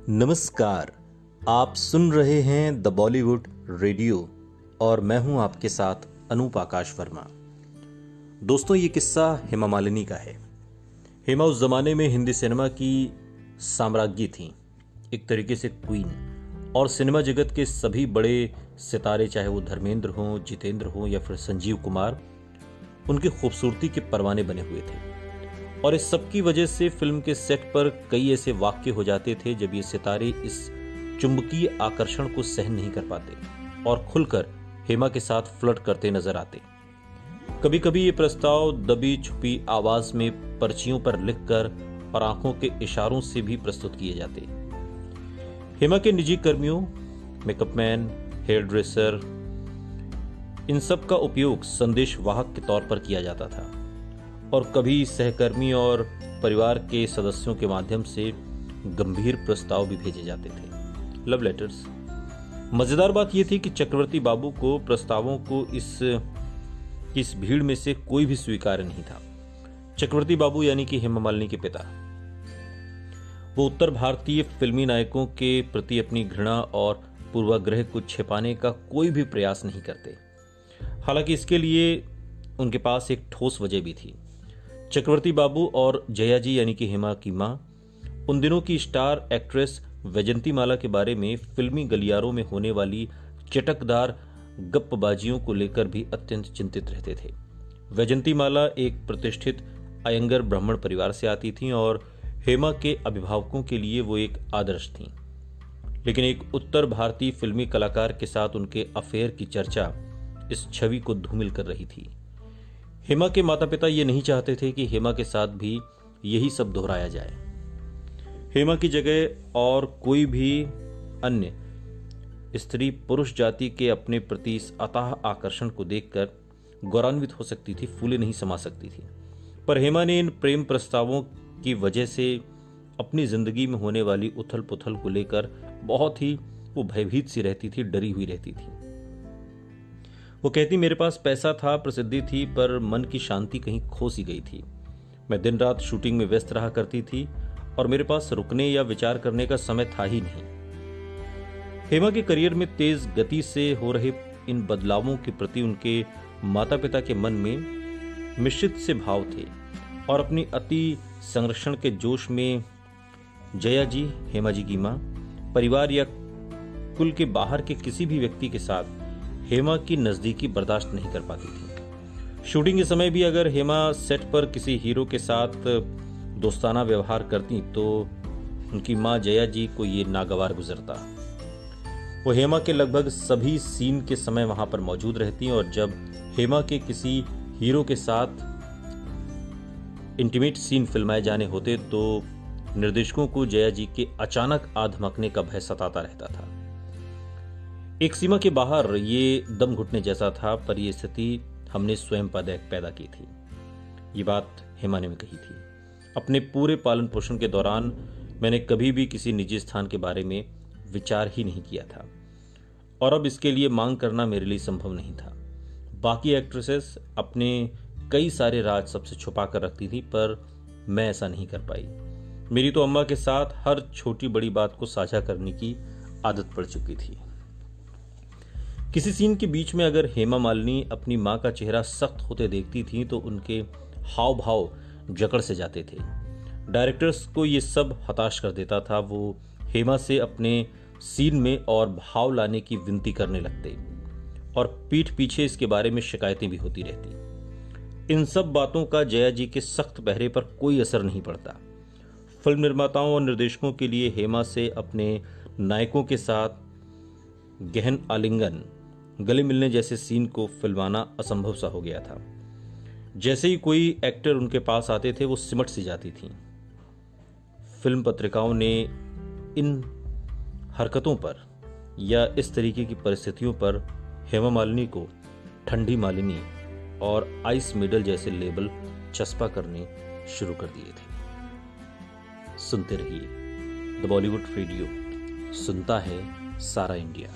नमस्कार। आप सुन रहे हैं द बॉलीवुड रेडियो और मैं हूं आपके साथ अनूप आकाश वर्मा। दोस्तों, ये किस्सा हेमा मालिनी का है। हेमा उस जमाने में हिंदी सिनेमा की साम्राज्ञी थी, एक तरीके से क्वीन। और सिनेमा जगत के सभी बड़े सितारे, चाहे वो धर्मेंद्र हों, जितेंद्र हों या फिर संजीव कुमार, उनकी खूबसूरती के परवाने बने हुए थे। और इस सब की वजह से फिल्म के सेट पर कई ऐसे वाक्य हो जाते थे जब ये सितारे इस चुंबकीय आकर्षण को सहन नहीं कर पाते और खुलकर हेमा के साथ फ्लर्ट करते नजर आते। कभी कभी ये प्रस्ताव दबी छुपी आवाज में पर्चियों पर लिखकर और आंखों के इशारों से भी प्रस्तुत किए जाते। हेमा के निजी कर्मियों, मेकअपमैन, हेयर ड्रेसर, इन सब का उपयोग संदेशवाहक के तौर पर किया जाता था और कभी सहकर्मी और परिवार के सदस्यों के माध्यम से गंभीर प्रस्ताव भी भेजे जाते थे, लव लेटर्स। मजेदार बात यह थी कि चक्रवर्ती बाबू को प्रस्तावों को इस भीड़ में से कोई भी स्वीकार नहीं था। चक्रवर्ती बाबू यानी कि हेमा मालिनी के पिता, वो उत्तर भारतीय फिल्मी नायकों के प्रति अपनी घृणा और पूर्वाग्रह को छिपाने का कोई भी प्रयास नहीं करते। हालांकि इसके लिए उनके पास एक ठोस वजह भी थी। चक्रवर्ती बाबू और जया जी यानी कि हेमा की मां उन दिनों की स्टार एक्ट्रेस वैजंतीमाला के बारे में फिल्मी गलियारों में होने वाली चटकदार गप्पबाजियों को लेकर भी अत्यंत चिंतित रहते थे। वैजंतीमाला एक प्रतिष्ठित अयंगर ब्राह्मण परिवार से आती थीं और हेमा के अभिभावकों के लिए वो एक आदर्श थीं। लेकिन एक उत्तर भारतीय फिल्मी कलाकार के साथ उनके अफेयर की चर्चा इस छवि को धूमिल कर रही थी। हेमा के माता पिता ये नहीं चाहते थे कि हेमा के साथ भी यही सब दोहराया जाए। हेमा की जगह और कोई भी अन्य स्त्री पुरुष जाति के अपने प्रति इस अथाह आकर्षण को देखकर गौरवान्वित हो सकती थी, फूले नहीं समा सकती थी। पर हेमा ने इन प्रेम प्रस्तावों की वजह से अपनी जिंदगी में होने वाली उथल पुथल को लेकर बहुत ही वो भयभीत सी रहती थी, डरी हुई रहती थी। वो कहती, मेरे पास पैसा था, प्रसिद्धि थी, पर मन की शांति कहीं खो सी गई थी। मैं दिन रात शूटिंग में व्यस्त रहा करती थी और मेरे पास रुकने या विचार करने का समय था ही नहीं। हेमा के करियर में तेज गति से हो रहे इन बदलावों के प्रति उनके माता पिता के मन में मिश्रित से भाव थे और अपनी अति संरक्षण के जोश में जया जी, हेमा जी की मां, परिवार या कुल के बाहर के किसी भी व्यक्ति के साथ हेमा की नजदीकी बर्दाश्त नहीं कर पाती थी। शूटिंग के समय भी अगर हेमा सेट पर किसी हीरो के साथ दोस्ताना व्यवहार करती तो उनकी मां जया जी को ये नागवार गुजरता। वो हेमा के लगभग सभी सीन के समय वहां पर मौजूद रहती और जब हेमा के किसी हीरो के साथ इंटीमेट सीन फिल्माए जाने होते तो निर्देशकों को जया जी के अचानक आधमकने का भय सताता रहता था। एक सीमा के बाहर ये दम घुटने जैसा था, पर यह स्थिति हमने स्वयं पैदा की थी। ये बात हेमा ने कही थी। अपने पूरे पालन पोषण के दौरान मैंने कभी भी किसी निजी स्थान के बारे में विचार ही नहीं किया था और अब इसके लिए मांग करना मेरे लिए संभव नहीं था। बाकी एक्ट्रेसेस अपने कई सारे राज सबसे छुपा कर रखती थी, पर मैं ऐसा नहीं कर पाई। मेरी तो अम्मा के साथ हर छोटी बड़ी बात को साझा करने की आदत पड़ चुकी थी। किसी सीन के बीच में अगर हेमा मालिनी अपनी मां का चेहरा सख्त होते देखती थी तो उनके हाव भाव जकड़ से जाते थे। डायरेक्टर्स को ये सब हताश कर देता था। वो हेमा से अपने सीन में और भाव लाने की विनती करने लगते और पीठ पीछे इसके बारे में शिकायतें भी होती रहती। इन सब बातों का जया जी के सख्त पहरे पर कोई असर नहीं पड़ता। फिल्म निर्माताओं और निर्देशकों के लिए हेमा से अपने नायकों के साथ गहन आलिंगन, गले मिलने जैसे सीन को फिल्माना असंभव सा हो गया था। जैसे ही कोई एक्टर उनके पास आते थे वो सिमट सी जाती थीं। फिल्म पत्रिकाओं ने इन हरकतों पर या इस तरीके की परिस्थितियों पर हेमा मालिनी को ठंडी मालिनी और आइस मिडल जैसे लेबल चस्पा करने शुरू कर दिए थे। सुनते रहिए द बॉलीवुड रेडियो, सुनता है सारा इंडिया।